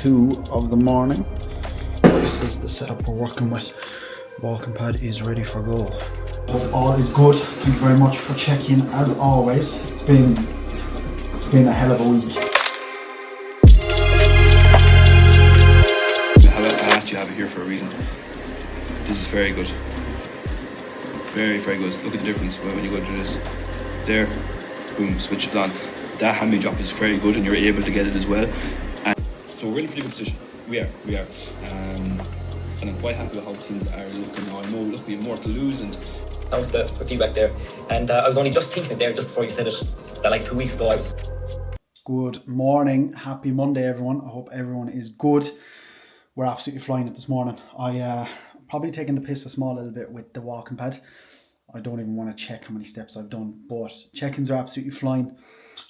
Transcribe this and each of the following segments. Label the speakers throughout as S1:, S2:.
S1: 2 of the morning. This is the setup we're working with. Walking pad is ready for go. Hope all is good. Thank you very much for checking as always. It's been a hell of a week.
S2: I actually have it here for a reason. This is very good. Very, very good. Look at the difference when you go to this. There, boom, switch it on. That hammy drop is very good and you're able to get it as well. And so we're in a pretty good position. We are. And I'm quite happy with how things are looking now. I know, look, we have more to lose and...
S3: Down to the feedback there. And I was only just thinking it there just before you said it, that like 2 weeks ago I was...
S1: Good morning. Happy Monday, everyone. I hope everyone is good. We're absolutely flying it this morning. I probably taking the piss a small little bit with the walking pad. I don't even want to check how many steps I've done, but check-ins are absolutely flying.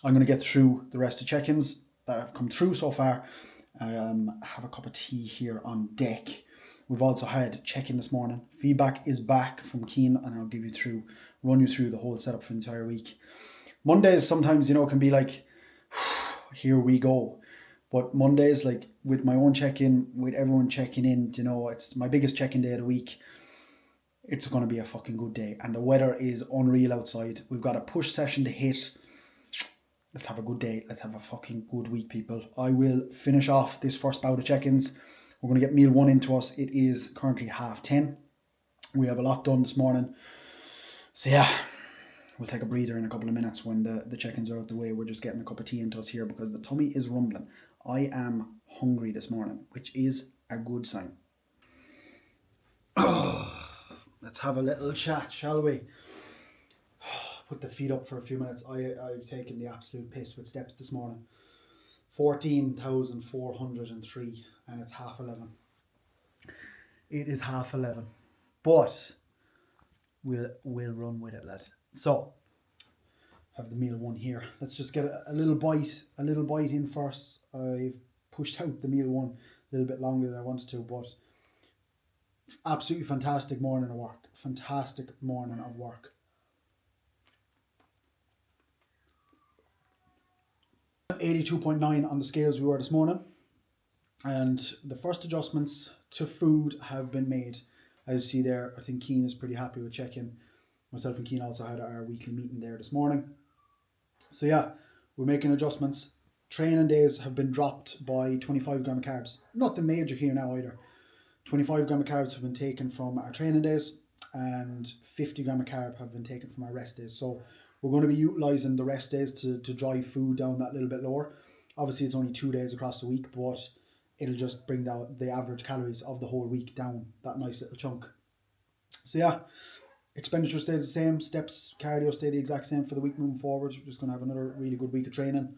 S1: I'm going to get through the rest of check-ins that have come through so far. Have a cup of tea here on deck. We've also had check-in this morning. Feedback is back from Keen, and I'll run you through the whole setup for the entire week. Mondays sometimes, can be like, here we go. But Mondays, like with my own check-in, with everyone checking in, it's my biggest check-in day of the week. It's going to be a fucking good day. And the weather is unreal outside. We've got a push session to hit. Let's have a good day. Let's have a fucking good week, people. I will finish off this first bout of check-ins. We're going to get meal 1 into us. It is currently 10:30. We have a lot done this morning. So yeah, we'll take a breather in a couple of minutes when the check-ins are out the way. We're just getting a cup of tea into us here because the tummy is rumbling. I am hungry this morning, which is a good sign. Let's have a little chat, shall we? Put the feet up for a few minutes. I've taken the absolute piss with steps this morning. 14,403 and it's 11:30. It is 11:30. But we'll run with it, lad. So have the meal 1 here. Let's just get a little bite in first. I've pushed out the meal 1 a little bit longer than I wanted to, but absolutely fantastic morning of work. 82.9 on the scales we were this morning. And the first adjustments to food have been made. As you see there, I think Keen is pretty happy with check-in. Myself and Keen also had our weekly meeting there this morning. So yeah, we're making adjustments. Training days have been dropped by 25 gram of carbs. Nothing major here now either. 25 gram of carbs have been taken from our training days and 50 gram of carb have been taken from our rest days. So we're going to be utilising the rest days to drive food down that little bit lower. Obviously it's only 2 days across the week, but it'll just bring down the average calories of the whole week down that nice little chunk. So yeah, expenditure stays the same, steps, cardio stay the exact same for the week moving forward. We're just going to have another really good week of training.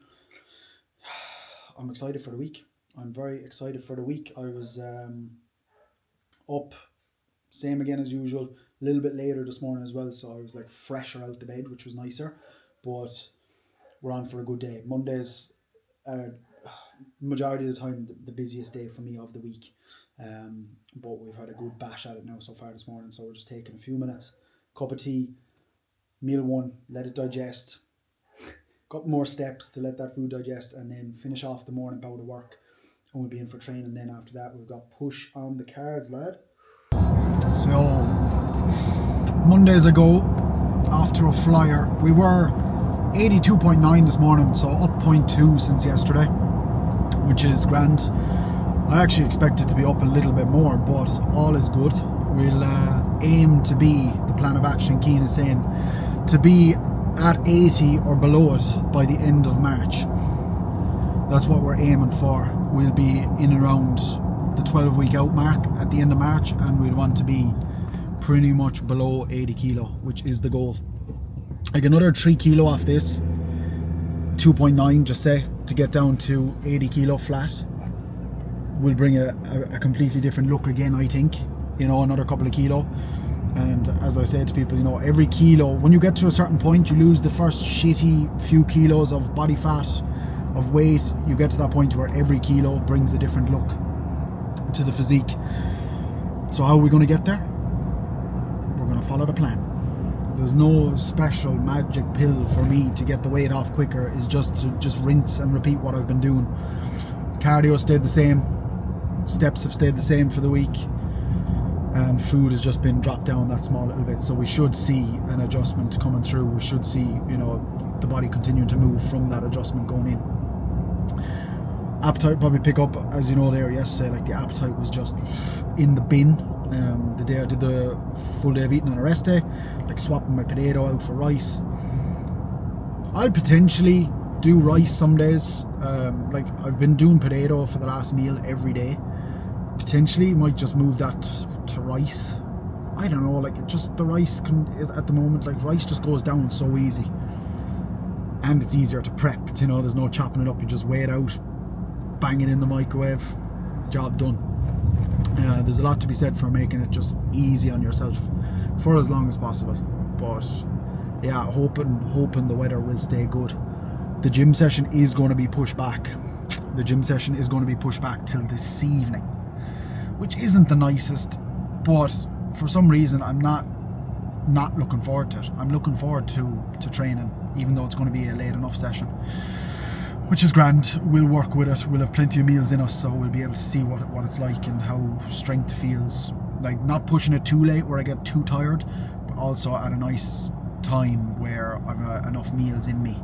S1: I'm excited for the week. I'm very excited for the week. I was up, same again as usual, a little bit later this morning as well, so I was like fresher out the bed, which was nicer, but we're on for a good day. Mondays are majority of the time the busiest day for me of the week, but we've had a good bash at it now so far this morning, so we're just taking a few minutes, cup of tea, meal 1, let it digest, couple more steps to let that food digest, and then finish off the morning bout of work, and we'll be in for training. Then after that we've got push on the cards, lad. So Mondays ago, after a flyer, we were 82.9 this morning, so up 0.2 since yesterday, which is grand. I actually expected to be up a little bit more, but all is good. We'll aim to be, the plan of action Keen is saying, to be at 80 or below it by the end of March. That's what we're aiming for. We'll be in around the 12-week out mark at the end of March, and we'll want to be pretty much below 80 kilo, which is the goal. Like another 3 kilo off this, 2.9 just say, to get down to 80 kilo flat will bring a completely different look again, I think. Another couple of kilo. And as I said to people, every kilo, when you get to a certain point, you lose the first shitty few kilos of body fat, of weight. You get to that point where every kilo brings a different look to the physique. So how are we going to get there? We're going to follow the plan. There's no special magic pill for me to get the weight off quicker. It's just to rinse and repeat what I've been doing. Cardio stayed the same, steps have stayed the same for the week, and food has just been dropped down that small little bit. So we should see an adjustment coming through. We should see, you know, the body continuing to move from that adjustment going in. Appetite will probably pick up, as you know there yesterday, like the appetite was just in the bin. The day I did the full day of eating on a rest day, like swapping my potato out for rice. I'll potentially do rice some days. Like I've been doing potato for the last meal every day. Potentially might just move that to rice. I don't know, like just the rice is at the moment, like rice just goes down so easy, and it's easier to prep. You know, there's no chopping it up. You just weigh it out, bang it in the microwave, job done. There's a lot to be said for making it just easy on yourself for as long as possible. But yeah, hoping the weather will stay good. The gym session is going to be pushed back. The gym session is going to be pushed back till this evening, which isn't the nicest, but for some reason I'm not looking forward to it. I'm looking forward to training, even though it's going to be a late enough session, which is grand. We'll work with it. We'll have plenty of meals in us, so we'll be able to see what it's like and how strength feels. Like not pushing it too late where I get too tired, but also at a nice time where I've enough meals in me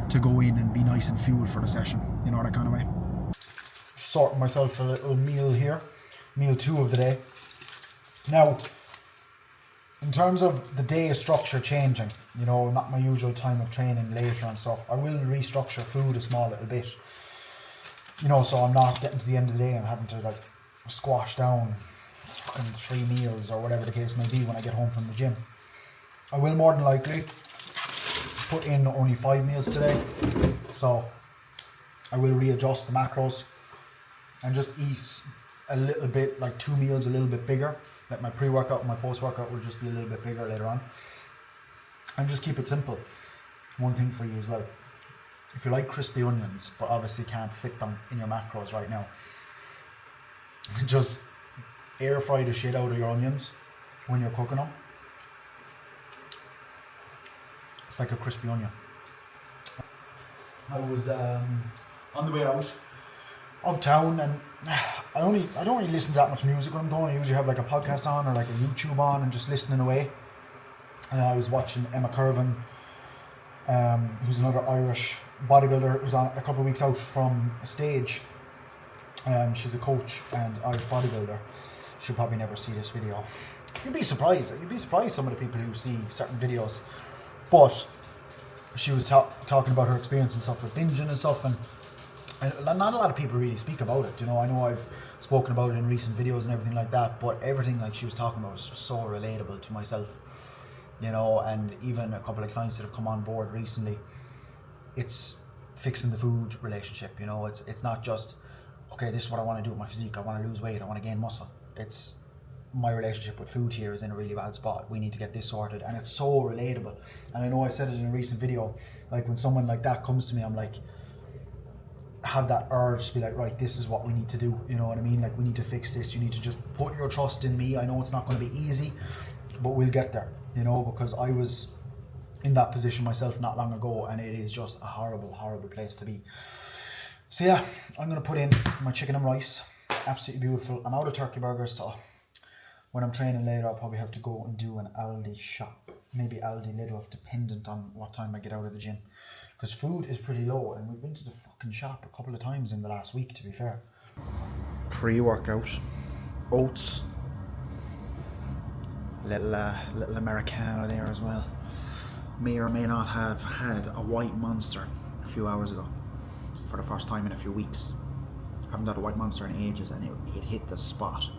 S1: to go in and be nice and fueled for the session, you know, that kind of way. Sorting myself a little meal here, meal 2 of the day. Now, in terms of the day structure changing, you know, not my usual time of training later and stuff, I will restructure food a small little bit, you know, so I'm not getting to the end of the day and having to like squash down fucking 3 meals or whatever the case may be when I get home from the gym. I will more than likely put in only 5 meals today, so I will readjust the macros and just eat a little bit, like 2 meals a little bit bigger. Like my pre-workout and my post-workout will just be a little bit bigger later on, and just keep it simple. One thing for you as well, if you like crispy onions but obviously can't fit them in your macros right now, just air fry the shit out of your onions when you're cooking them. It's like a crispy onion. I was on the way out of town, and I don't really listen to that much music when I'm going. I usually have like a podcast on or like a YouTube on and just listening away. I was watching Emma Curvin, who's another Irish bodybuilder who's on a couple of weeks out from stage. She's a coach and Irish bodybuilder. She'll probably never see this video. You'd be surprised some of the people who see certain videos. But she was talking about her experience and stuff with binging and stuff, and not a lot of people really speak about it. You know I've spoken about it in recent videos and everything like that, but everything like she was talking about was just so relatable to myself. You know, and even a couple of clients that have come on board recently, it's fixing the food relationship. You know, it's not just, okay, this is what I want to do with my physique. I want to lose weight. I want to gain muscle. It's my relationship with food here is in a really bad spot. We need to get this sorted, and it's so relatable. And I know I said it in a recent video, like when someone like that comes to me, I'm like, have that urge to be like, right, this is what we need to do. You know what I mean? Like, we need to fix this. You need to just put your trust in me. I know it's not going to be easy, but we'll get there, you know, because I was in that position myself not long ago, and it is just a horrible, horrible place to be. So yeah, I'm going to put in my chicken and rice. Absolutely beautiful. I'm out of turkey burgers, so when I'm training later, I'll probably have to go and do an Aldi shop. Maybe Aldi Lidl, dependent on what time I get out of the gym. Because food is pretty low, and we've been to the fucking shop a couple of times in the last week, to be fair. Pre-workout, oats, little Americano there as well. May or may not have had a white monster a few hours ago for the first time in a few weeks. I haven't had a white monster in ages, and it hit the spot.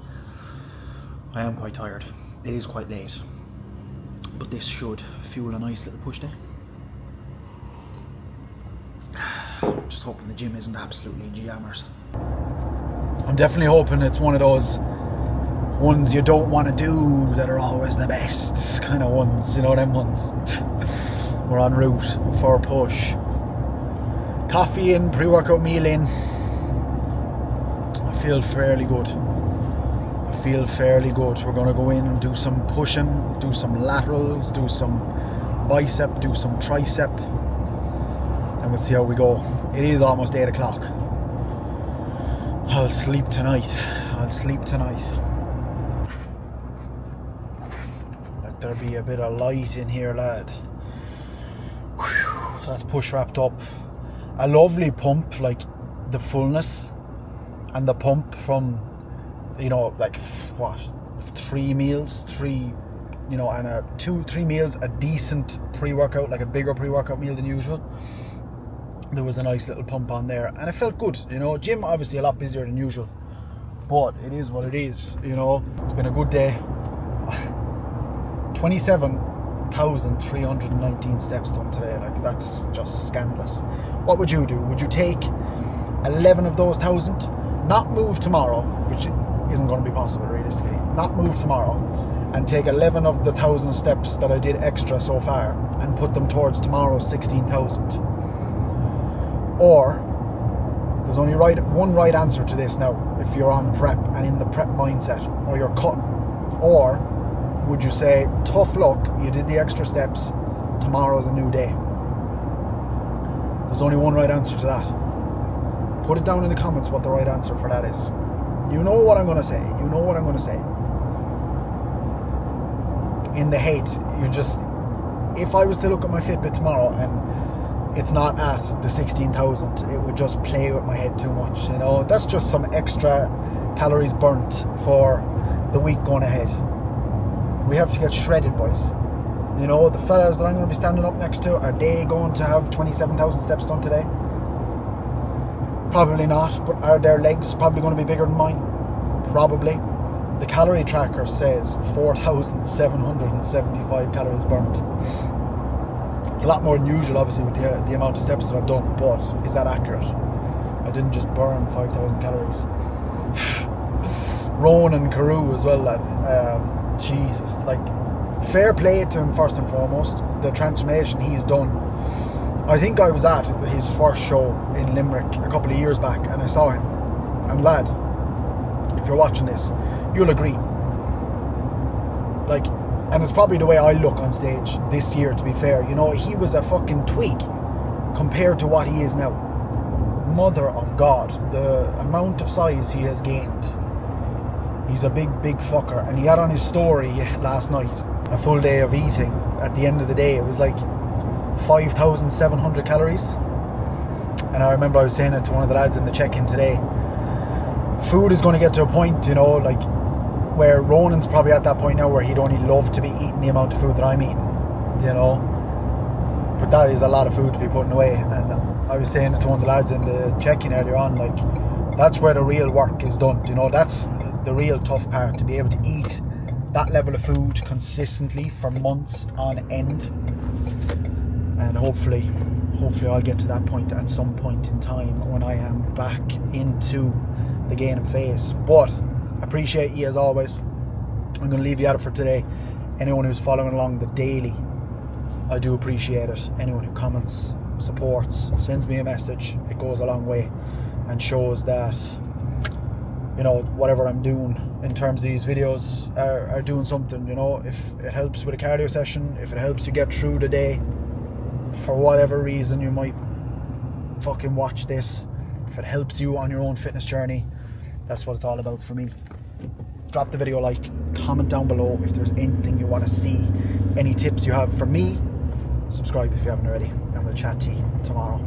S1: I am quite tired. It is quite late, but this should fuel a nice little push day. Just hoping the gym isn't absolutely jammers. I'm definitely hoping it's one of those ones you don't want to do that are always the best kind of ones, you know, them ones. We're en route for a push. Coffee in, pre-workout meal in. I feel fairly good. We're going to go in and do some pushing, do some laterals, do some bicep, do some tricep, and we'll see how we go. It is almost 8 o'clock. I'll sleep tonight. I'll sleep tonight. Let there be a bit of light in here, lad. Whew, that's push wrapped up. A lovely pump, like the fullness and the pump from, you know, like what, 3 meals, and 2-3 meals, a decent pre-workout, like a bigger pre-workout meal than usual. There was a nice little pump on there and it felt good, you know. Gym obviously a lot busier than usual, but it is what it is, you know. It's been a good day. 27,319 steps done today. Like, that's just scandalous. What would you do? Would you take 11 of those 1,000, not move tomorrow, which isn't going to be possible realistically, not move tomorrow, and take 11 of the 1,000 steps that I did extra so far and put them towards tomorrow's 16,000? Or, there's only one right answer to this now, if you're on prep and in the prep mindset, or you're cutting. Or would you say, tough luck, you did the extra steps, tomorrow's a new day? There's only one right answer to that. Put it down in the comments what the right answer for that is. You know what I'm going to say. You know what I'm going to say. In the head, if I was to look at my Fitbit tomorrow and it's not at the 16,000, it would just play with my head too much, you know. That's just some extra calories burnt for the week going ahead. We have to get shredded, boys. You know, the fellas that I'm going to be standing up next to, are they going to have 27,000 steps done today? Probably not, but are their legs probably going to be bigger than mine? Probably. The calorie tracker says 4,775 calories burnt. It's a lot more than usual, obviously, with the amount of steps that I've done, but is that accurate? I didn't just burn 5,000 calories. Rowan and Carew as well, lad. Jesus, like, fair play to him first and foremost. The transformation he's done. I think I was at his first show in Limerick a couple of years back and I saw him. And lad, if you're watching this, you'll agree. Like, and it's probably the way I look on stage this year, to be fair. You know, he was a fucking twig compared to what he is now. Mother of God, the amount of size he has gained. He's a big fucker. And he had on his story last night a full day of eating. At the end of the day, it was like 5,700 calories. And I remember I was saying it to one of the lads in the check-in today. Food is going to get to a point, you know, like, where Ronan's probably at that point now where he'd only love to be eating the amount of food that I'm eating, you know. But that is a lot of food to be putting away. And I was saying it to one of the lads in the check-in earlier on, like, that's where the real work is done, you know. That's the real tough part, to be able to eat that level of food consistently for months on end. And hopefully I'll get to that point at some point in time when I am back into the gaining phase. But appreciate you as always. I'm going to leave you at it for today. Anyone who's following along the daily, I do appreciate it. Anyone who comments, supports, sends me a message, it goes a long way and shows that, you know, whatever I'm doing in terms of these videos are doing something, you know. If it helps with a cardio session, if it helps you get through the day, for whatever reason you might fucking watch this, if it helps you on your own fitness journey, that's what it's all about for me. Drop the video a like, comment down below if there's anything you want to see, any tips you have for me. Subscribe if you haven't already, and we'll chat to you tomorrow.